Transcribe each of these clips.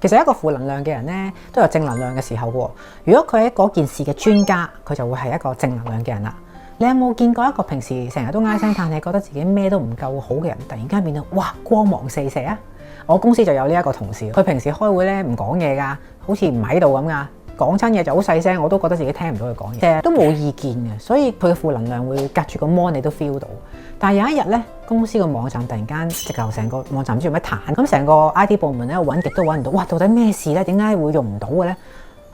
其實一個負能量嘅人咧，都有正能量嘅時候喎。如果佢喺嗰件事嘅專家，佢就會係一個正能量嘅人啦。你有冇見過一個平時成日都唉聲嘆氣，覺得自己咩都唔夠好嘅人，突然間變到哇光芒四射啊！我公司就有呢一個同事，佢平時開會咧唔講嘢噶，好似唔喺度咁噶，講親嘢就好細聲，我都覺得自己聽唔到佢講嘢，成日都冇意見嘅，所以佢嘅負能量會隔住個 mon 你都 feel 到。但係有一日咧，公司個網站突然間直頭成個網站唔知做咩彈，咁成個 IT 部門咧揾極都揾唔到，哇！到底咩事咧？點解會用唔到嘅咧？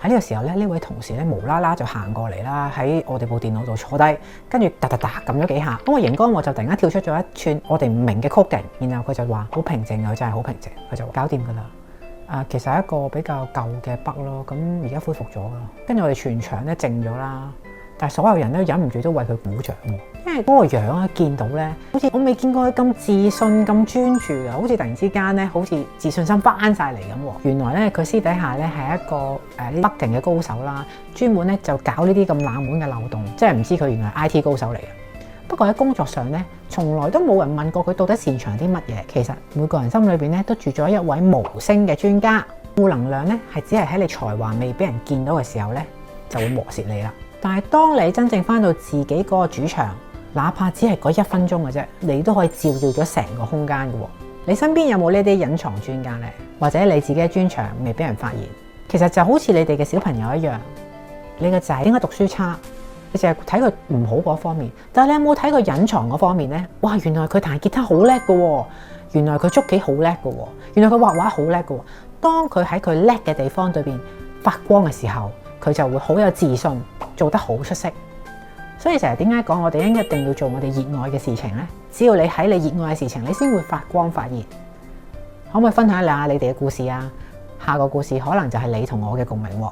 喺呢個時候咧，呢位同事咧無啦啦就行過嚟啦，喺我哋部電腦度坐低，跟住嗒嗒嗒撳咗幾下，咁個熒光幕就突然間跳出咗一串我哋唔明嘅 coding，然後佢就話好平靜啊，真係好平靜，佢就話搞掂㗎啦。其實係一個比較舊嘅 bug 咯，咁而家恢復咗啦。跟住我哋全場咧靜咗啦，但係所有人咧忍唔住都為佢鼓掌喎，因為嗰個樣啊見到咧，好似我未見過佢咁自信、咁專注嘅，好似突然之間咧，好似自信心翻晒嚟咁喎。原來咧佢私底下咧係一個呢北勁嘅高手啦，專門咧就搞呢啲咁冷門嘅漏洞，即係唔知佢原來係 IT 高手嚟嘅。不過喺工作上咧，從來都冇人問過佢到底擅長啲乜嘢。其實每個人心裏邊咧都住咗一位無聲嘅專家。負能量咧係只係喺你才華未俾人見到嘅時候咧，就會磨蝕你啦。但係當你真正翻到自己嗰個主場，哪怕只係嗰1分鐘嘅啫，你都可以照耀咗成個空間嘅喎。你身邊有冇呢啲隱藏專家咧？或者你自己嘅專長未俾人發現？其實就好似你哋嘅小朋友一樣，你個仔應該讀書差，你淨係睇佢唔好嗰方面，但係你有冇睇佢隱藏嗰方面咧？哇！原來佢彈吉他好叻嘅喎，原來佢捉棋好叻嘅喎，原來佢畫畫好叻嘅喎。當佢喺佢叻嘅地方對邊發光嘅時候，佢就會好有自信，做得好出色。所以成日點解講我哋一定要做我哋熱愛嘅事情呢？只要你喺你熱愛嘅事情，你先會發光發熱。可唔可以分享下你哋嘅故事啊？下個故事可能就係你同我嘅共鳴喎。